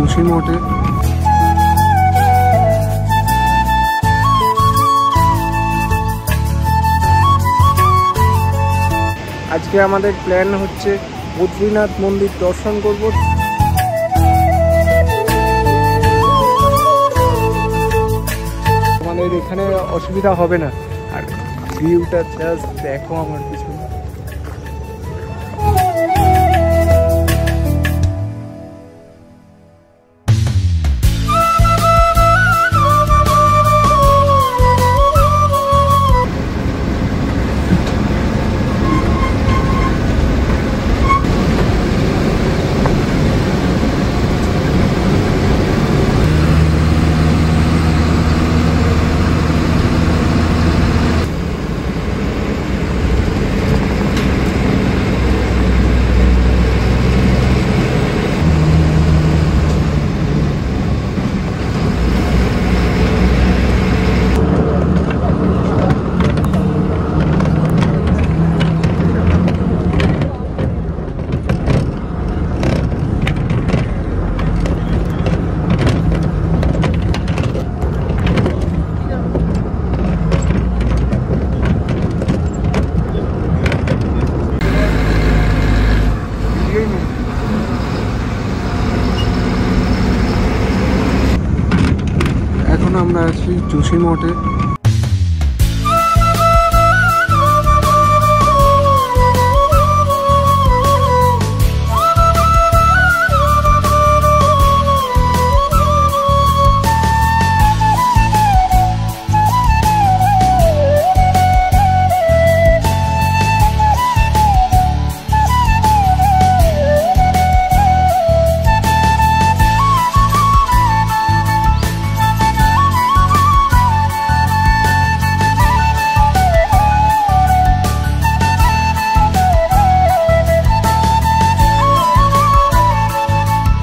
जोशी मठे। आज के हमारे प्लान होच्छे बद्रीनाथ मंदिर दर्शन करब। हमारे एखाने असुविधा होबे ना। और ভিউটা জাস্ট দেখো আমার পিছনে। এখন আমরা আছি जोशी मठे।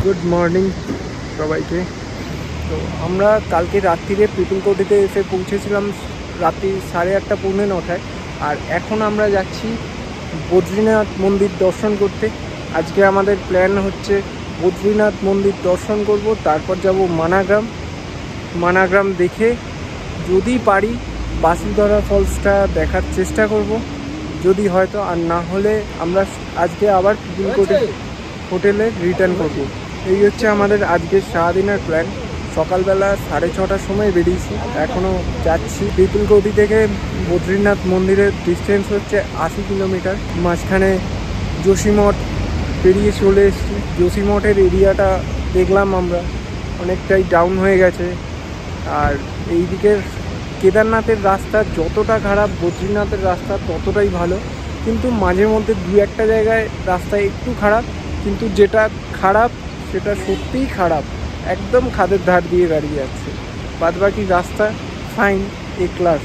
गुड मर्निंग सबाइके। तो আমরা কালকে রাত্রিরে পিপলকোটিতে এসে পৌঁছেছিলাম রাত্রি 8:30 পৌনে 9টায়। আর এখন আমরা যাচ্ছি বদ্রীনাথ মন্দির দর্শন করতে। আজকে আমাদের প্ল্যান হচ্ছে বদ্রীনাথ মন্দির দর্শন করব, তারপর যাব মানাগ্রাম দেখে যদি পারি বাসুধারা ফলসটা দেখার চেষ্টা করব, যদি হয়তো, আর না হলে আমরা আজকে আবার পিপলকোটি হোটেলে রিটার্ন করব। এই হচ্ছে আমাদের আজকের সারাদিনের প্ল্যান। সকালবেলা 6:30টার সময় বেরিয়েছি, এখনও যাচ্ছি। পিপলকোটি থেকে বদ্রীনাথ মন্দিরের ডিস্টেন্স হচ্ছে 80 কিলোমিটার। মাঝখানে जोशी मठ পেরিয়ে চলে এসেছি। जोशी মঠের এরিয়াটা দেখলাম আমরা অনেকটাই ডাউন হয়ে গেছে। আর এই দিকের কেদারনাথের রাস্তা যতটা খারাপ, বদ্রীনাথের রাস্তা ততটাই ভালো। কিন্তু মাঝে মধ্যে দু একটা জায়গায় রাস্তা একটু খারাপ, কিন্তু যেটা খারাপ সেটা সত্যিই খারাপ, একদম খাদের ধার দিয়ে গাড়ি যাচ্ছে। বাদবাকি রাস্তা ফাইন, এ ক্লাস।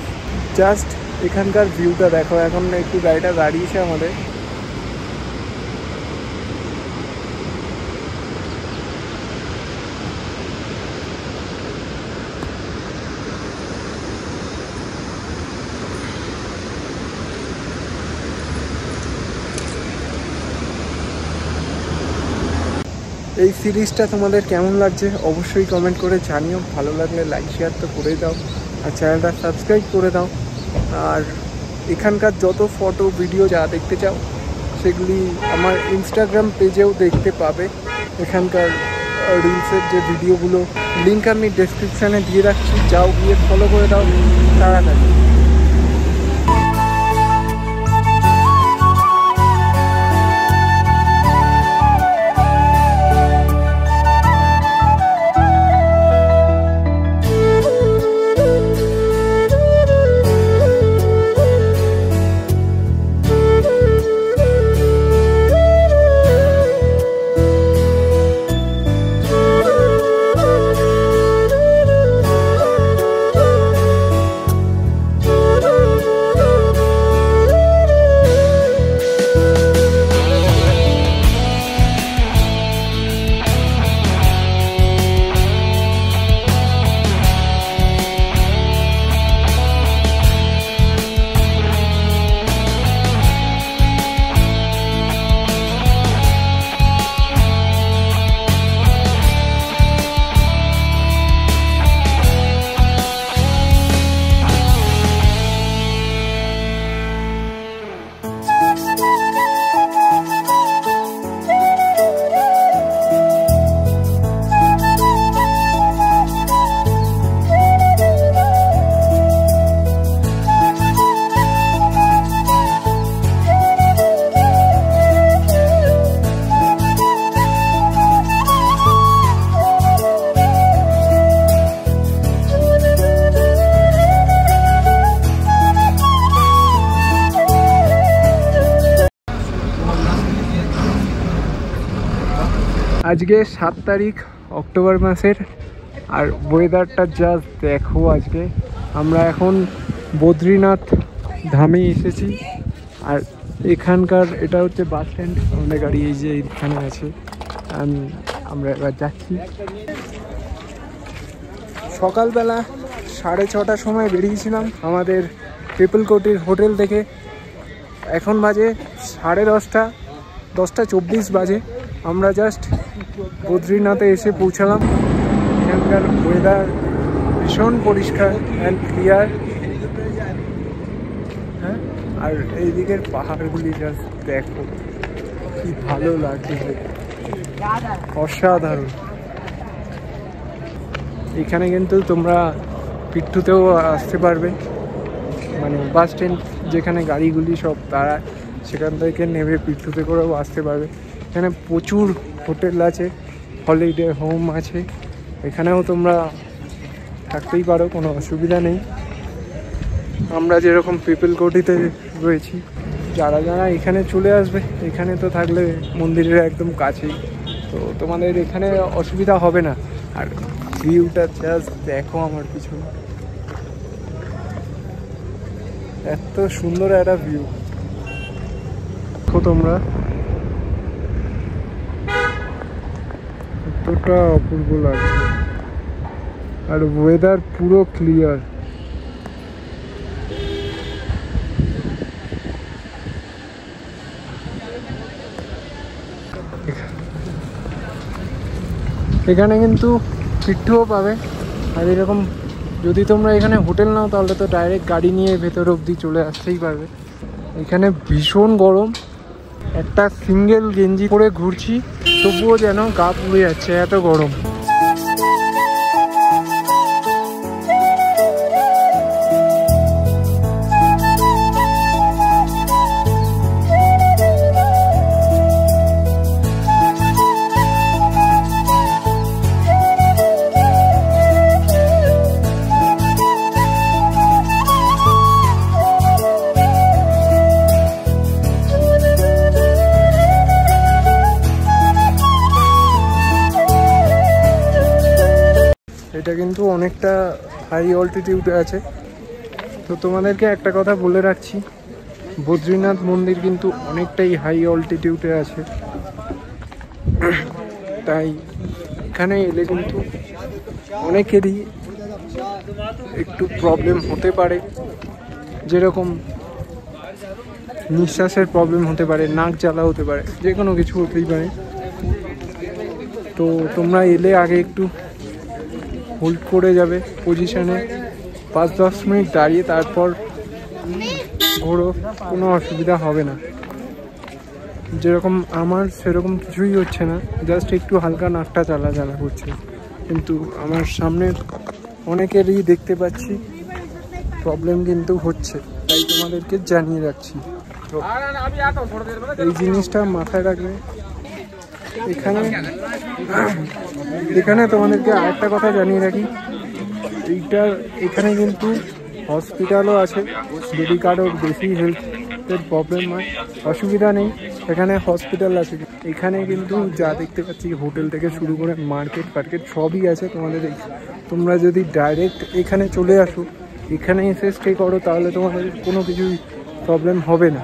জাস্ট এখানকার ভিউটা দেখো। এখন একটু গাড়িটা দাঁড়িয়েছে আমাদের। এই সিরিজটা তোমাদের কেমন লাগছে অবশ্যই কমেন্ট করে জানিও। ভালো লাগলে লাইক শেয়ার তো করে দাও, আর চ্যানেলটা সাবস্ক্রাইব করে দাও। আর এখানকার যত ফটো ভিডিও যা দেখতে চাও সেগুলি আমার ইনস্টাগ্রাম পেজেও দেখতে পাবে। এখানকার রিলসের যে ভিডিওগুলো লিঙ্ক আমি ডেসক্রিপশানে দিয়ে রাখছি, যাও গিয়ে ফলো করে দাও তাড়াতাড়ি। আজকে 7 তারিখ অক্টোবর মাসের, আর ওয়েদারটা জাস্ট দেখো। আজকে আমরা এখন বদ্রীনাথ ধামে এসেছি, আর এখানকার এটা হচ্ছে বাস স্ট্যান্ড। আমাদের গাড়ি এই যে এখানে আছে, আমরা এবার যাচ্ছি। সকালবেলা 6:30টার সময় বেরিয়েছিলাম আমাদের পিপলকোটির হোটেল থেকে। এখন বাজে 10:30, 10:24 বাজে। আমরা জাস্ট বদ্রীনাথে এসে পৌঁছালাম। এখানকার ওয়েদার ভীষণ পরিষ্কার অ্যান্ড ক্লিয়ার। হ্যাঁ, আর এই দিকের পাহাড়গুলি জাস্ট দেখো, কি ভালো লাগছে, অসাধারণ। এখানে কিন্তু তোমরা পিট্টুতেও আসতে পারবে, মানে বাস স্ট্যান্ড যেখানে গাড়িগুলি সব তারা, সেখান থেকে নেমে পিট্টুতে করেও আসতে পারবে। এখানে প্রচুর হোটেল আছে, হলিডে হোম আছে, এখানেও তোমরা থাকতেই পারো, কোনো অসুবিধা নেই। আমরা যেরকম পিপলকোটিতে রয়েছি, যারা যারা এখানে চলে আসবে, এখানে তো থাকলে মন্দিরের একদম কাছেই, তো তোমাদের এখানে অসুবিধা হবে না। আর ভিউটা জাস্ট দেখো আমার পিছনে, এত সুন্দর একটা ভিউ দেখো তোমরা, এতটা অপূর্ব লাগছে। আর ওয়েদার পুরো ক্লিয়ার। এখানে কিন্তু পিট্টুও পাবে। আর এরকম যদি তোমরা এখানে হোটেল নাও, তাহলে তো ডাইরেক্ট গাড়ি নিয়ে ভেতর অবধি চলে আসতেই পারবে। এখানে ভীষণ গরম, একটা সিঙ্গেল গেঞ্জি পরে ঘুরছি, তবুও যেন গা পুড়ে যাচ্ছে, এত গরম। এটা কিন্তু অনেকটা হাই অল্টিটিউডে আছে। তো তোমাদেরকে একটা কথা বলে রাখছি, বদ্রীনাথ মন্দির কিন্তু অনেকটাই হাই অল্টিটিউডে আছে, তাই এখানে এলে কিন্তু অনেকেরই একটু প্রবলেম হতে পারে, যেরকম নিঃশ্বাসের প্রবলেম হতে পারে, নাক জ্বালা হতে পারে, যে কোনো কিছু হতেই পারে। তো তোমরা এলে আগে একটু হোল্ড করে যাবে পজিশনে, 5-10 মিনিট দাঁড়িয়ে তারপর ঘোরো, কোনো অসুবিধা হবে না। যেরকম আমার সেরকম কিছুই হচ্ছে না, জাস্ট একটু হালকা নাকটা জ্বালা করছে, কিন্তু আমার সামনে অনেকেরই দেখতে পাচ্ছি প্রবলেম কিন্তু হচ্ছে, তাই তোমাদেরকে জানিয়ে রাখছি। তো এই জিনিসটা মাথায় রাখবে। এখানে তোমাদেরকে আরেকটা কথা জানিয়ে রাখি, এখানে কিন্তু হসপিটালও আছে। যদি কারোর বেশি হেলথের প্রবলেম হয়, অসুবিধা নেই, এখানে হসপিটাল আছে। এখানে কিন্তু যা দেখতে পাচ্ছি, হোটেল থেকে শুরু করে মার্কেট সবই আছে। তোমরা যদি ডাইরেক্ট এখানে চলে আসো, এখানে এসে স্টে করো, তাহলে তোমাদের কোনো কিছুই প্রবলেম হবে না।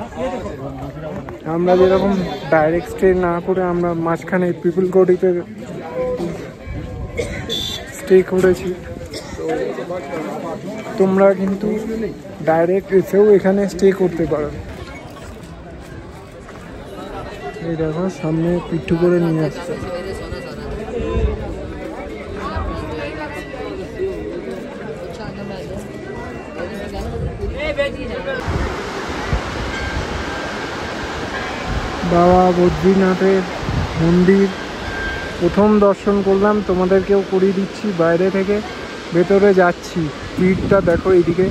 আমরা যেরকম ডাইরেক্ট স্টে না করে আমরা মাঝখানে পিপলকোটিতে স্টে করেছি, তো তোমরা কিন্তু ডাইরেক্ট এসেও এখানে স্টে করতে পারো। এই দেখো সামনে পিঠু করে নিয়ে আসছে। বাবা বদ্রীনাথের মন্দির প্রথম দর্শন করলাম, তোমাদেরকেও করিয়ে দিচ্ছি বাইরে থেকে। ভেতরে যাচ্ছি, ভিড়টা দেখো, এইদিকে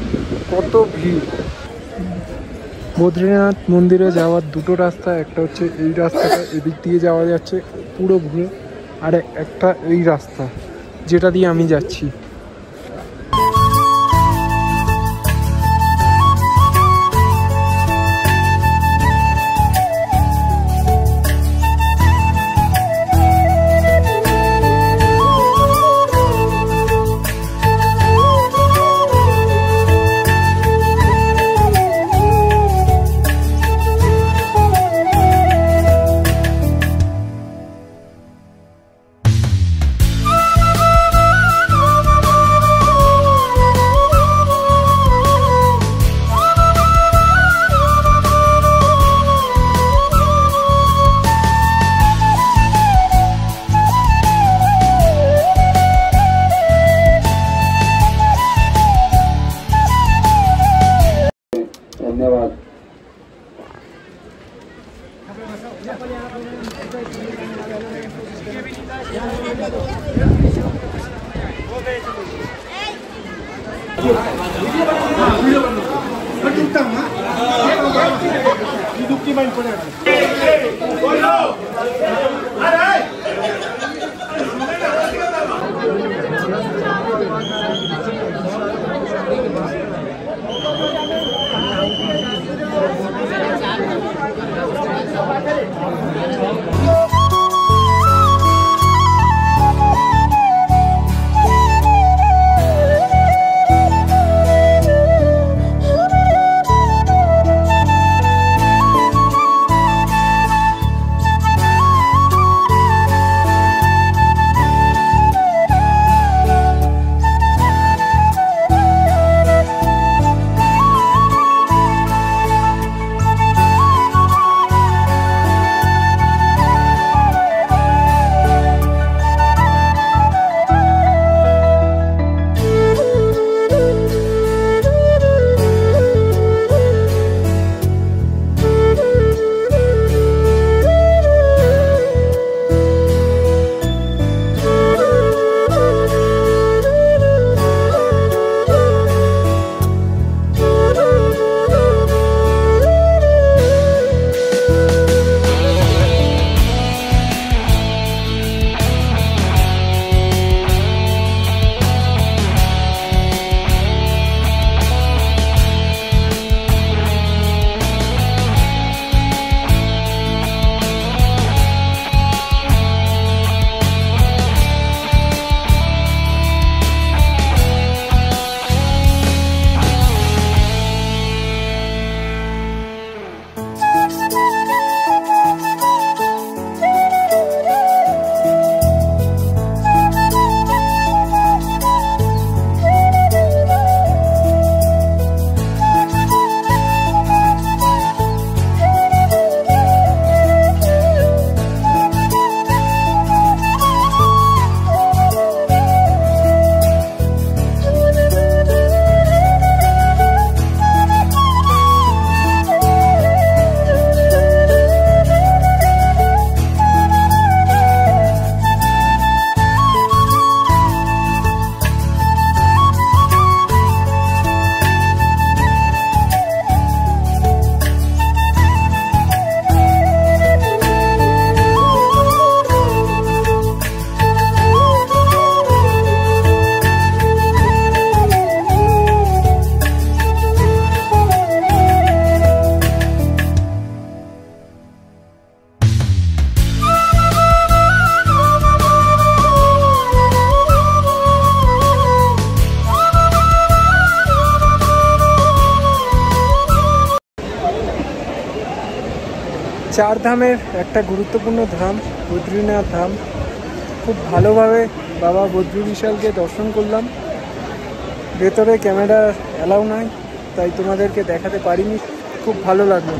কত ভিড়। বদ্রীনাথ মন্দিরে যাওয়ার দুটো রাস্তা, একটা হচ্ছে এই রাস্তাটা, এদিক দিয়ে যাওয়া যাচ্ছে পুরো ঘুরে, আর একটা এই রাস্তা যেটা দিয়ে আমি যাচ্ছি। ধন্যবাদ। चार धामेर एक गुरुत्वपूर्ण धाम बद्रीनाथ धाम खूब भालोभावे बाबा बद्री विशाल के दर्शन करलाम। भेतरे कैमरा एलाउ नाई ताई तोमादेरके देखाते पारिनी। खूब भालो लागलो।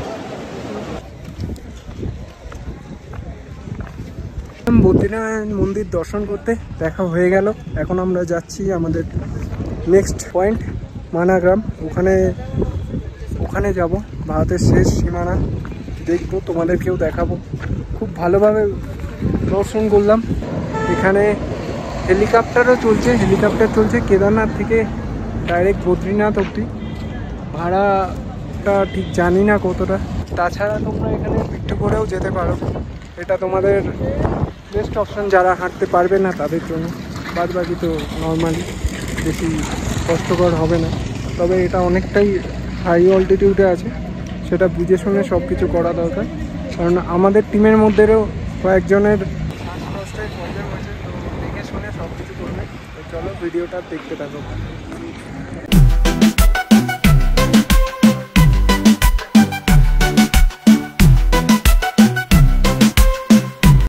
बद्रीनाथ मंदिर दर्शन करते देखा हो गेल। एखन आमरा जाচ্ছি आमादेर नेक्स्ट पॉइंट मानाग्राम। ओखाने जाबो भारतेर शेष सीमाना देखबो, तोमादेरकेও देखाबो। खूब भालोभावे दर्शन करलाम। एखाने हेलिकप्टारও चलছে, हेलिकप्टार चलছে केदारनाथ থেকে डायरेक्ट बद्रीनाथ अब्दि। भाड़ाটা ठीक जानी ना कतटा। তাছাড়া তোমরা এখানে বিট্টু করেও যেতে পারো, এটা তোমাদের বেস্ট অপশন যারা হাঁটতে পারবে না তাদের জন্য। বাদ বাকি তো নর্মালি বেশি কষ্টকর হবে না, তবে এটা অনেকটাই হাই অল্টিটিউডে আছে, সেটা বুঝে শুনে সব কিছু করা দরকার। কারণ আমাদের টিমের মধ্যেও কয়েকজনের শ্বাসকষ্টের প্রবলেম হয়েছে, তো দেখে শুনে সব কিছু করবে। তো চলো ভিডিওটা দেখতে থাকো।